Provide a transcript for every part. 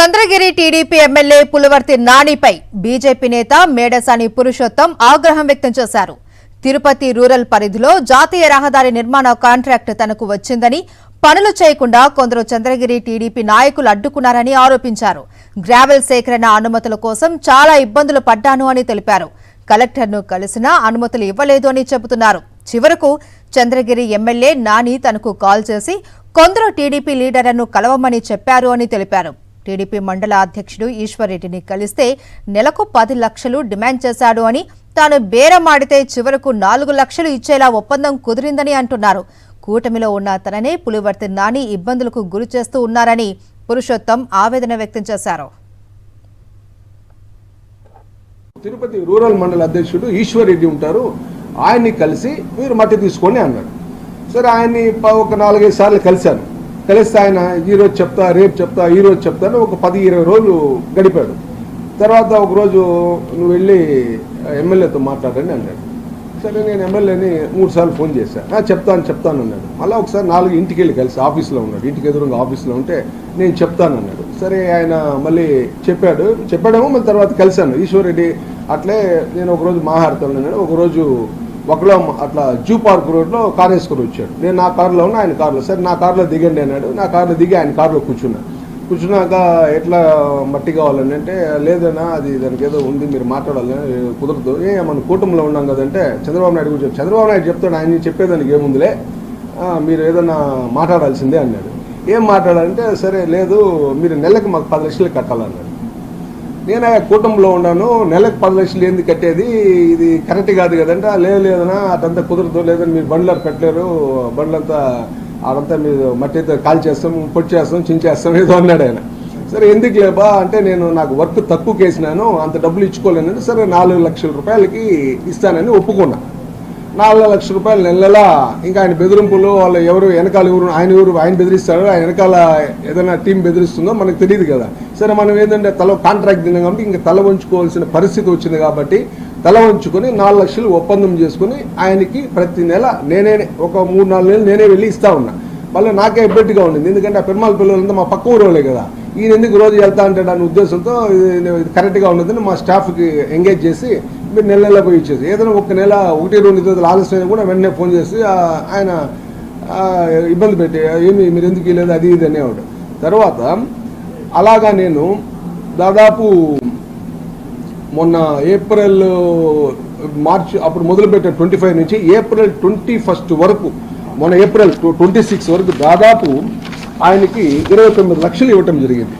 Chandragiri TDP MLA Pulivarthi నానిపై BJP నేత మేడసాని పురుషోత్తం ఆగ్రహం వ్యక్తం చేశారు. తిరుపతి రూరల్ పరిధిలో జాతీయ రహదారి నిర్మాణ కాంట్రాక్ట్ తనకు వచ్చిందని, పనులు చేయకుండా కొందరు చంద్రగిరి టీడీపీ నాయకులు అడ్డుకున్నారని ఆరోపించారు. గ్రావెల్ సేకరణ అనుమతుల కోసం చాలా ఇబ్బందులు పడ్డాను అని తెలిపారు. కలెక్టర్ను కలిసినా అనుమతులు ఇవ్వలేదు అని చెబుతున్నారు. చివరకు చంద్రగిరి ఎమ్మెల్యే నాని తనకు కాల్ చేసి కొందరు టీడీపీ లీడర్లను కలవమని చెప్పారు అని తెలిపారు. టీడీపీ మండల అధ్యక్షుడు ఈశ్వర్రెడ్డిని కలిస్తే నెలకు 10 లక్షలు డిమాండ్ చేశాడు అని, తాను బేరమాడితే చివరకు 4 లక్షలు ఇచ్చేలా ఒప్పందం కుదిరిందని అంటున్నారు. కూటమిలో ఉన్న తననే పులివర్తి నాని ఇబ్బందులకు గురి చేస్తూ ఉన్నారని పురుషోత్తం ఆవేదన వ్యక్తం చేశారు. తిరుపతి రూరల్ మండల అధ్యక్షుడు ఈశ్వర్రెడ్డి ఉంటారు, ఆయన్ని కలిసి మీరు మట్టి తీసుకోండి అన్నాడు. సరే, ఆయన్ని ఒక 4-5 సార్లు కలిశాను. కలిస్తే ఆయన ఈరోజు చెప్తా, రేపు చెప్తా, ఈరోజు చెప్తాను ఒక 10-20 రోజులు గడిపాడు. తర్వాత ఒకరోజు నువ్వు వెళ్ళి ఎమ్మెల్యేతో మాట్లాడని అన్నాడు. సరే, నేను ఎమ్మెల్యేని 3 సార్లు ఫోన్ చేశాను. చెప్తాను అన్నాడు. మళ్ళీ ఒకసారి 4 ఇంటికి వెళ్ళి కలిసి ఆఫీస్లో ఉన్నాడు, ఇంటికి ఎదురుగా ఆఫీస్లో ఉంటే నేను చెప్తాను అన్నాడు. సరే, ఆయన మళ్ళీ చెప్పాడేమో మళ్ళీ తర్వాత కలిశాను. ఈశ్వర్రెడ్డి అట్లే నేను ఒకరోజు మాట్లాడుతాను అన్నాడు. ఒకరోజు ఒకలో అట్లా జూ పార్క్ రోడ్లో కారు వేసుకొని వచ్చాడు. నేను నా కారులో ఉన్నా, ఆయన కారులో. సరే, నా కారులో దిగండి అన్నాడు. నా కారులో దిగి ఆయన కారులో కూర్చున్నాక ఎట్లా మట్టి కావాలని అంటే, లేదన్నా అది దానికి ఏదో ఉంది, మీరు మాట్లాడాలని, కుదరదు. మన కూటమిలో ఉన్నాం కదంటే చంద్రబాబు నాయుడు గురించి చంద్రబాబు నాయుడు చెప్తాడు, ఆయన చెప్పేదానికి ఏముందిలే, మీరు ఏదన్నా మాట్లాడాల్సిందే అన్నాడు. ఏం మాట్లాడాలంటే, సరే లేదు, మీరు నెలకు మాకు 10 లక్షలు కట్టాలన్నాడు. నేను కూటమిలో ఉన్నాను, నెలకు 10 లక్షలు ఏంది కట్టేది, ఇది కరెక్ట్ కాదు కదంటే, లేదన్నా అదంతా కుదరదు, లేదని మీరు బండ్లు పెట్టలేరు, బండ్లంతా అదంతా మీరు మట్టితో కాల్ చేస్తాం, పొట్టి చేస్తాం, చించేస్తాం ఏదో అన్నాడు ఆయన. సరే, ఎందుకు లేబా అంటే, నాకు వర్క్ తక్కువ కేసినాను, అంత డబ్బులు ఇచ్చుకోలేనంటే, సరే 4 లక్షల రూపాయలకి ఇస్తానని ఒప్పుకున్నా. 4 లక్షల రూపాయలు నెలలా ఇంకా ఆయన బెదిరింపులు, వాళ్ళు ఎవరు వెనకాల ఆయన బెదిరిస్తాడు, ఆయన వెనకాల ఏదైనా టీం బెదిరిస్తుందో మనకు తెలియదు కదా. సరే, మనం ఏంటంటే కాంట్రాక్ట్ తిన్నాం కాబట్టి ఇంకా తల వంచుకోవాల్సిన పరిస్థితి వచ్చింది కాబట్టి తల వంచుకొని 4 లక్షలు ఒప్పందం చేసుకుని ఆయనకి ప్రతి నెల నేనే ఒక 3-4 నెలలు నేనే వెళ్ళి ఇస్తా ఉన్నా. మళ్ళీ నాకే ఇబ్బందిగా ఉండింది, ఎందుకంటే ఆ పెరుమాళ పిల్లలంతా మా పక్క ఊరోలే కదా, ఈయన ఎందుకు రోజు వెళ్తా అంటాడు అనే ఉద్దేశంతో ఇది కరెక్ట్గా ఉండదని మా స్టాఫ్కి ఎంగేజ్ చేసి మీరు నెల పోయి ఇచ్చేసి, ఏదైనా ఒక నెల 1-2 రోజులు ఆలస్యం కూడా వెంటనే ఫోన్ చేసి ఆయన ఇబ్బంది పెట్టి, ఏమి మీరు ఎందుకు ఇవ్వలేదు అది ఇది అనేవాడు. తర్వాత అలాగా నేను దాదాపు మొన్న ఏప్రిల్ మార్చ్ అప్పుడు మొదలుపెట్టాను 25 నుంచి ఏప్రిల్ 21 వరకు, మొన్న ఏప్రిల్ 26 వరకు దాదాపు ఆయనకి 29 లక్షలు ఇవ్వటం జరిగింది.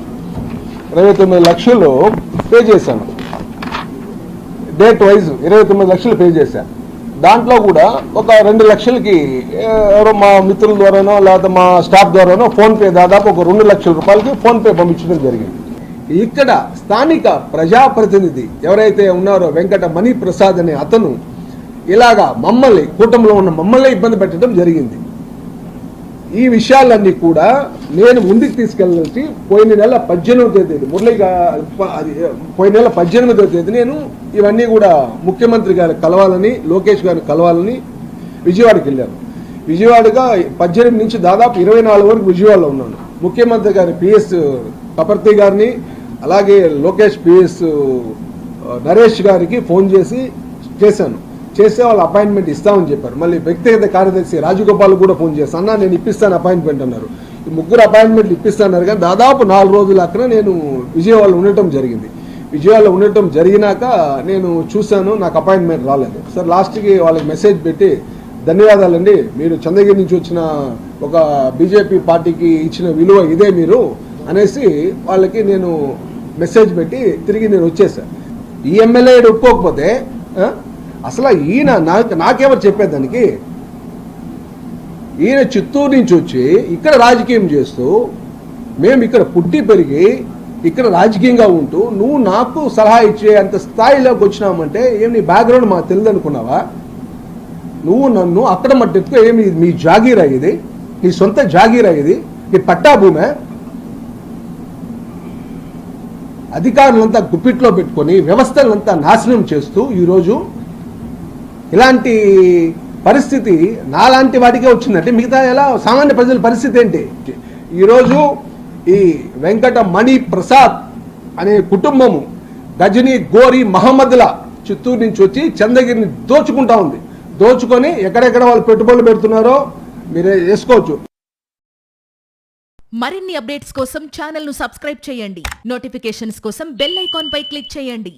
29 లక్షలు పే చేశాను, డేట్ వైజ్ 29 లక్షలు పే చేశాను. దాంట్లో కూడా ఒక 2 లక్షలకి ఎవరో మా మిత్రుల ద్వారానో లేకపోతే మా స్టాఫ్ ద్వారానో ఫోన్పే దాదాపు ఒక 2 లక్షల రూపాయలకి ఫోన్పే పంపించడం జరిగింది. ఇక్కడ స్థానిక ప్రజాప్రతినిధి ఎవరైతే ఉన్నారో వెంకట మణి ప్రసాద్ అనే అతను ఇలాగా మమ్మల్ని, కూటమిలో ఉన్న మమ్మల్ని ఇబ్బంది పెట్టడం జరిగింది. ఈ విషయాలన్నీ కూడా నేను ముందుకు తీసుకెళ్ళి పోయిన నెల 18వ తేదీ పోయిన నెల 18వ తేదీ నేను ఇవన్నీ కూడా ముఖ్యమంత్రి గారికి కలవాలని, లోకేష్ గారిని కలవాలని విజయవాడకి వెళ్ళాను. విజయవాడగా 18 నుంచి దాదాపు 24 వరకు విజయవాడలో ఉన్నాను. ముఖ్యమంత్రి గారి పిఎస్ కపర్తి గారిని, అలాగే లోకేష్ పిఎస్ నరేష్ గారికి ఫోన్ చేశాను. చేస్తే వాళ్ళు అపాయింట్మెంట్ ఇస్తామని చెప్పారు. మళ్ళీ వ్యక్తిగత కార్యదర్శి రాజగోపాల్ కూడా ఫోన్ చేశాను, అన్నా నేను ఇప్పిస్తాను అపాయింట్మెంట్ అన్నారు. ఈ 3 అపాయింట్మెంట్లు ఇప్పిస్తాన్నారు. కానీ దాదాపు 4 రోజుల అక్కడ నేను విజయవాడలో ఉండటం జరిగింది. విజయవాడలో ఉండటం జరిగినాక నేను చూశాను, నాకు అపాయింట్మెంట్ రాలేదు. సార్, లాస్ట్కి వాళ్ళకి మెసేజ్ పెట్టి, ధన్యవాదాలండి, మీరు చంద్రగిరి నుంచి వచ్చిన ఒక బీజేపీ పార్టీకి ఇచ్చిన విలువ ఇదే మీరు అనేసి వాళ్ళకి నేను మెసేజ్ పెట్టి తిరిగి నేను వచ్చేసాను. ఈ ఎమ్మెల్యే ఒప్పుకోకపోతే అసలు ఈయన నాకెవరు చెప్పేదానికి? ఈయన చిత్తూరు నుంచి వచ్చి ఇక్కడ రాజకీయం చేస్తూ, మేము ఇక్కడ పుట్టి పెరిగి ఇక్కడ రాజకీయంగా ఉంటూ నువ్వు నాకు సలహా ఇచ్చే అంత స్థాయిలోకి వచ్చినామంటే ఏమి నీ బ్యాక్గ్రౌండ్ మాకు తెలియదు అనుకున్నావా? నువ్వు నన్ను అక్కడ మట్టెత్తుకు ఏమి మీ జాగీరా ఇది, నీ సొంత జాగీరా ఇది, నీ పట్టా భూమే? అధికారులంతా గుప్పిట్లో పెట్టుకొని వ్యవస్థలంతా నాశనం చేస్తూ ఈరోజు ఇలాంటి పరిస్థితి నాలాంటి వాటికే వచ్చిందంటే మిగతా ఎలా సామాన్య ప్రజల పరిస్థితి ఏంటి? ఈరోజు ఈ వెంకట మణి ప్రసాద్ అనే కుటుంబము గజనీ గోరి మహమ్మద్ల చిత్తూరు నుంచి వచ్చి చంద్రగిరిని దోచుకుంటా ఉంది. దోచుకొని ఎక్కడెక్కడ వాళ్ళు పెట్టుబడులు పెడుతున్నారో మీరే వేసుకోవచ్చు. మరిన్ని అప్డేట్స్ కోసం ఛానల్ ను సబ్స్క్రైబ్ చేయండి. నోటిఫికేషన్స్ కోసం బెల్ ఐకాన్ పై క్లిక్ చేయండి.